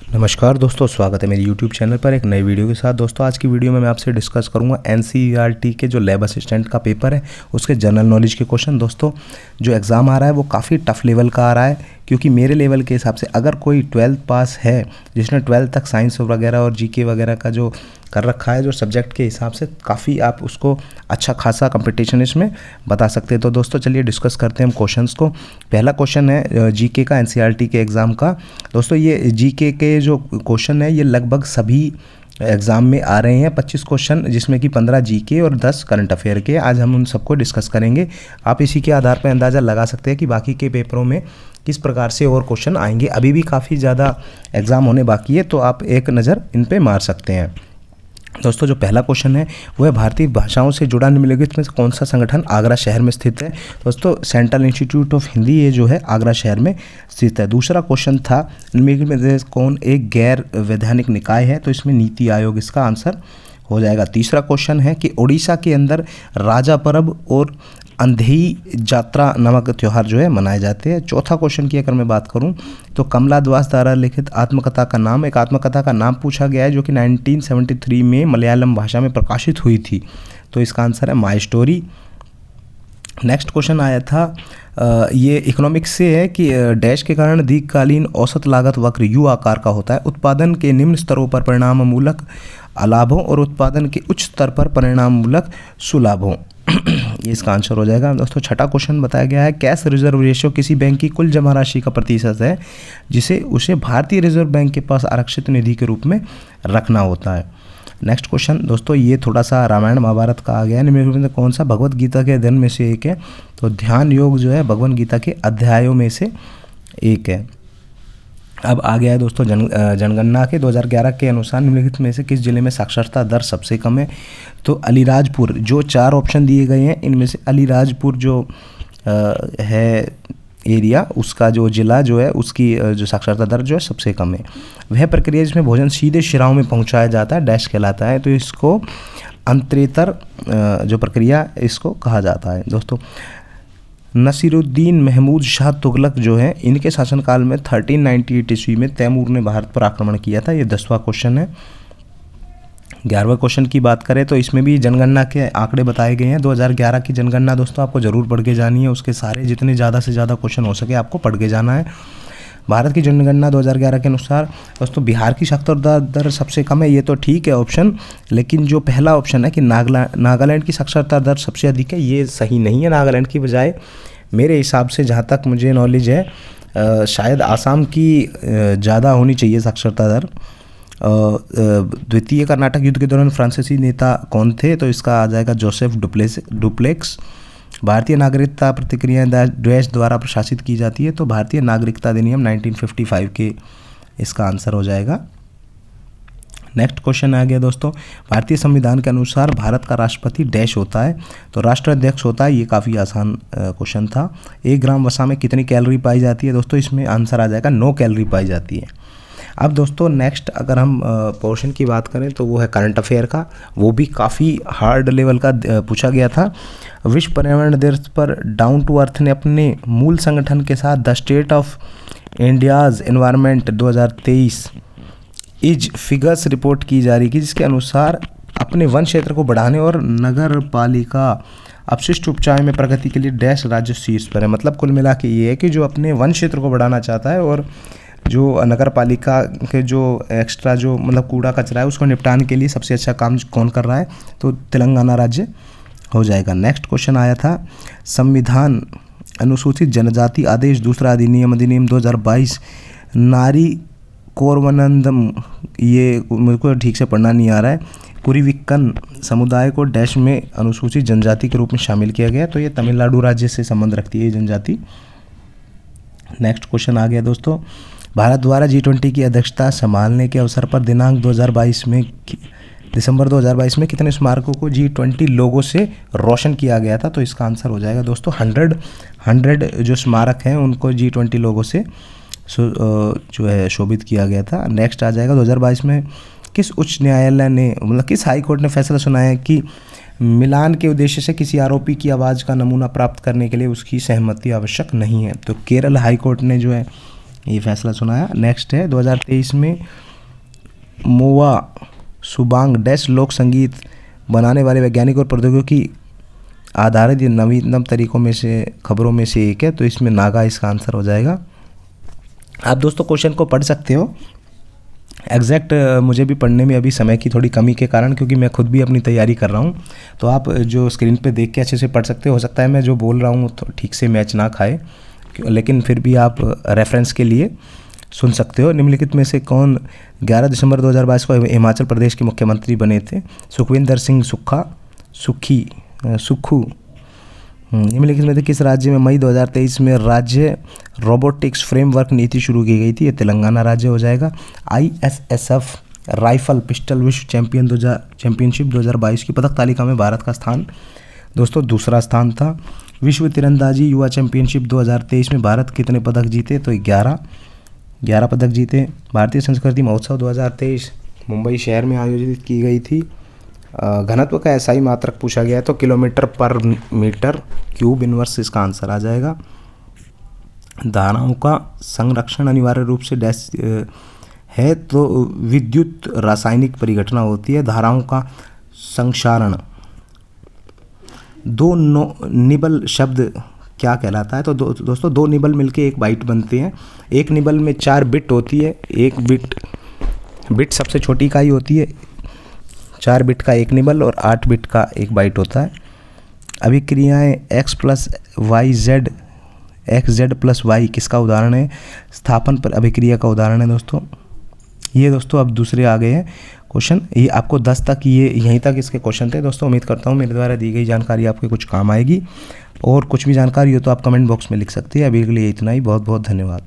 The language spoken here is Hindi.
नमस्कार दोस्तों, स्वागत है मेरे YouTube चैनल पर एक नई वीडियो के साथ। दोस्तों आज की वीडियो में मैं आपसे डिस्कस करूंगा NCERT के जो लैब असिस्टेंट का पेपर है उसके जनरल नॉलेज के क्वेश्चन। दोस्तों जो एग्ज़ाम आ रहा है वो काफ़ी टफ लेवल का आ रहा है, क्योंकि मेरे लेवल के हिसाब से अगर कोई 12th पास है जिसने 12th तक साइंस वगैरह और जीके वगैरह का जो कर रखा है जो सब्जेक्ट के हिसाब से, काफ़ी आप उसको अच्छा खासा कंपटीशन इसमें बता सकते हैं। तो दोस्तों चलिए डिस्कस करते हैं हम क्वेश्चंस को। पहला क्वेश्चन है जीके का, NCERT के एग्ज़ाम का। दोस्तों ये जीके के जो क्वेश्चन है ये लगभग सभी एग्ज़ाम में आ रहे हैं। 25 क्वेश्चन, जिसमें कि 15 जीके और 10 करंट अफेयर के। आज हम उन सबको डिस्कस करेंगे। आप इसी के आधार पर अंदाज़ा लगा सकते हैं कि बाकी के पेपरों में किस प्रकार से और क्वेश्चन आएंगे। अभी भी काफ़ी ज़्यादा एग्ज़ाम होने बाकी है, तो आप एक नज़र इन पे मार सकते हैं। दोस्तों जो पहला क्वेश्चन है वो है भारतीय भाषाओं से जुड़ा निम्नलिखित में से कौन सा संगठन आगरा शहर में स्थित है। दोस्तों सेंट्रल इंस्टीट्यूट ऑफ हिंदी ये जो है आगरा शहर में स्थित है। दूसरा क्वेश्चन था निम्नलिखित में से कौन एक गैर वैधानिक निकाय है, तो इसमें नीति आयोग इसका आंसर हो जाएगा। तीसरा क्वेश्चन है कि उड़ीसा के अंदर राजा पर्व और अंधेई जात्रा नामक त्यौहार जो है मनाए जाते हैं। चौथा क्वेश्चन की अगर मैं बात करूं तो कमला दास द्वारा लिखित आत्मकथा का नाम, एक आत्मकथा का नाम पूछा गया है जो कि 1973 में मलयालम भाषा में प्रकाशित हुई थी, तो इसका आंसर है माई स्टोरी। नेक्स्ट क्वेश्चन आया था ये इकोनॉमिक्स से है कि डैश के कारण दीर्घकालीन औसत लागत वक्र यू आकार का होता है। उत्पादन के निम्न स्तरों पर परिणाममूलक अलाभों और उत्पादन के उच्च स्तर पर परिणाममूलक सुलाभों, ये इसका आंसर हो जाएगा। दोस्तों छठा क्वेश्चन बताया गया है कैश रिजर्व रेशियो किसी बैंक की कुल जमा राशि का प्रतिशत है जिसे उसे भारतीय रिजर्व बैंक के पास आरक्षित निधि के रूप में रखना होता है। नेक्स्ट क्वेश्चन दोस्तों ये थोड़ा सा रामायण महाभारत का आ गया है। निम्नलिखित में कौन सा भगवत गीता के अध्ययन में से एक है, तो ध्यान योग जो है भगवत गीता के अध्यायों में से एक है। अब आ गया है दोस्तों जनगणना के 2011 के अनुसार निम्नलिखित में से किस जिले में साक्षरता दर सबसे कम है, तो अलीराजपुर। जो 4 ऑप्शन दिए गए हैं इनमें से अलीराजपुर जो है एरिया, उसका जो जिला जो है उसकी जो साक्षरता दर जो है सबसे कम है। वह प्रक्रिया जिसमें भोजन सीधे शिराओं में पहुंचाया जाता है डैश कहलाता है, तो इसको अंतरेतर जो प्रक्रिया इसको कहा जाता है। दोस्तों नसीरुद्दीन महमूद शाह तुगलक जो है इनके शासनकाल में 1398 ईस्वी में तैमूर ने भारत पर आक्रमण किया था। ये 10वां क्वेश्चन है। 11वां क्वेश्चन की बात करें तो इसमें भी जनगणना के आंकड़े बताए गए हैं। 2011 की जनगणना दोस्तों आपको ज़रूर पढ़ के जानी है, उसके सारे जितने ज़्यादा से ज़्यादा क्वेश्चन हो सके आपको पढ़ के जाना है। भारत की जनगणना 2011 के अनुसार दोस्तों बिहार की साक्षरता दर सबसे कम है, ये तो ठीक है ऑप्शन, लेकिन जो पहला ऑप्शन है कि नागालैंड की साक्षरता दर सबसे अधिक है, ये सही नहीं है। नागालैंड की बजाय मेरे हिसाब से जहाँ तक मुझे नॉलेज है शायद आसाम की ज़्यादा होनी चाहिए साक्षरता दर। द्वितीय कर्नाटक युद्ध के दौरान फ्रांसीसी नेता कौन थे, तो इसका आ जाएगा जोसेफ डुप्लेक्स। भारतीय नागरिकता प्रतिक्रिया डैश द्वारा प्रशासित की जाती है, तो भारतीय नागरिकता अधिनियम 1955 के इसका आंसर हो जाएगा। नेक्स्ट क्वेश्चन आ गया दोस्तों भारतीय संविधान के अनुसार भारत का राष्ट्रपति डैश होता है, तो राष्ट्राध्यक्ष होता है। ये काफ़ी आसान क्वेश्चन था। 1 ग्राम वसा में कितनी कैलोरी पाई जाती है, दोस्तों इसमें आंसर आ जाएगा 9 कैलोरी पाई जाती है। अब दोस्तों नेक्स्ट अगर हम पोर्शन की बात करें तो वो है करंट अफेयर का, वो भी काफ़ी हार्ड लेवल का पूछा गया था। विश्व पर्यावरण दिवस पर डाउन टू अर्थ ने अपने मूल संगठन के साथ the state of India's environment 2023 is figures report की जा रही थी, जिसके अनुसार अपने वन क्षेत्र को बढ़ाने और नगर पालिका अपशिष्ट उपचार में प्रगति के लिए डैश राज्य शीर्ष पर है। मतलब कुल मिला के ये है कि जो अपने वन क्षेत्र को बढ़ाना चाहता है और जो नगर पालिका के जो एक्स्ट्रा जो मतलब कूड़ा कचरा है उसको निपटाने के लिए सबसे अच्छा काम कौन कर रहा है, तो तेलंगाना राज्य हो जाएगा। नेक्स्ट क्वेश्चन आया था संविधान अनुसूचित जनजाति आदेश दूसरा अधिनियम 2022 नारी कोरवनंदम, ये मुझको ठीक से पढ़ना नहीं आ रहा है, कुरीविक्कन समुदाय को डैश में अनुसूचित जनजाति के रूप में शामिल किया गया, तो ये तमिलनाडु राज्य से संबंध रखती है ये जनजाति। नेक्स्ट क्वेश्चन आ गया दोस्तों भारत द्वारा G20 की अध्यक्षता संभालने के अवसर पर दिनांक दिसंबर 2022 में कितने स्मारकों को G20 लोगों से रोशन किया गया था, तो इसका आंसर हो जाएगा दोस्तों 100 जो स्मारक हैं उनको G20 लोगों से जो है शोभित किया गया था। नेक्स्ट आ जाएगा 2022 में किस उच्च न्यायालय ने मतलब किस हाई कोर्ट ने फैसला सुनाया कि मिलान के उद्देश्य से किसी आरोपी की आवाज़ का नमूना प्राप्त करने के लिए उसकी सहमति आवश्यक नहीं है, तो केरल हाई कोर्ट ने जो है ये फैसला सुनाया। नेक्स्ट है 2023 में मोवा सुबांग डैश लोक संगीत बनाने वाले वैज्ञानिक और प्रौद्योगिकी आधारित नवीनतम तरीकों में से खबरों में से एक है, तो इसमें नागा इसका आंसर हो जाएगा। आप दोस्तों क्वेश्चन को पढ़ सकते हो। एग्जैक्ट मुझे भी पढ़ने में अभी समय की थोड़ी कमी के कारण, क्योंकि मैं खुद भी अपनी तैयारी कर रहा हूँ, तो आप जो स्क्रीन पे देख के अच्छे से पढ़ सकते हो सकता है मैं जो बोल रहा हूँ तो ठीक से मैच ना खाए, लेकिन फिर भी आप रेफरेंस के लिए सुन सकते हो। निम्नलिखित में से कौन 11 दिसंबर 2022 को हिमाचल प्रदेश के मुख्यमंत्री बने थे? सुखविंदर सिंह सुक्खू। निम्नलिखित में से किस राज्य में मई 2023 में राज्य रोबोटिक्स फ्रेमवर्क नीति शुरू की गई थी? ये तेलंगाना राज्य हो जाएगा। ISSF राइफल पिस्टल विश्व चैंपियनशिप 2022 की पदक तालिका में भारत का स्थान दोस्तों दूसरा स्थान था। विश्व तीरंदाजी युवा चैंपियनशिप 2023 में भारत कितने पदक जीते? तो 11 पदक जीते। भारतीय संस्कृति महोत्सव 2023 मुंबई शहर में आयोजित की गई थी। घनत्व का SI मात्रक पूछा गया है तो किलोमीटर पर मीटर क्यूब इनवर्स इसका आंसर आ जाएगा। धाराओं का संरक्षण अनिवार्य रूप से डैश है तो विद्युत रासायनिक परिघटना होती है। धाराओं का संक्षारण। दो निबल शब्द क्या कहलाता है? तो दोस्तों 2 निबल मिलके 1 बाइट बनते हैं। एक निबल में 4 बिट होती है। एक बिट सबसे छोटी इकाई होती है। 4 बिट का 1 निबल और 8 बिट का 1 बाइट होता है। अभिक्रियाएं x plus Y Z XZ plus Y किसका उदाहरण है? स्थापन पर अभिक्रिया का उदाहरण है दोस्तों। ये दोस्तों अब दूसरे आ गए हैं क्वेश्चन। ये आपको 10 तक ये यहीं तक इसके क्वेश्चन थे दोस्तों। उम्मीद करता हूँ मेरे द्वारा दी गई जानकारी आपके कुछ काम आएगी, और कुछ भी जानकारी हो तो आप कमेंट बॉक्स में लिख सकते हैं। अभी के लिए इतना ही। बहुत बहुत धन्यवाद।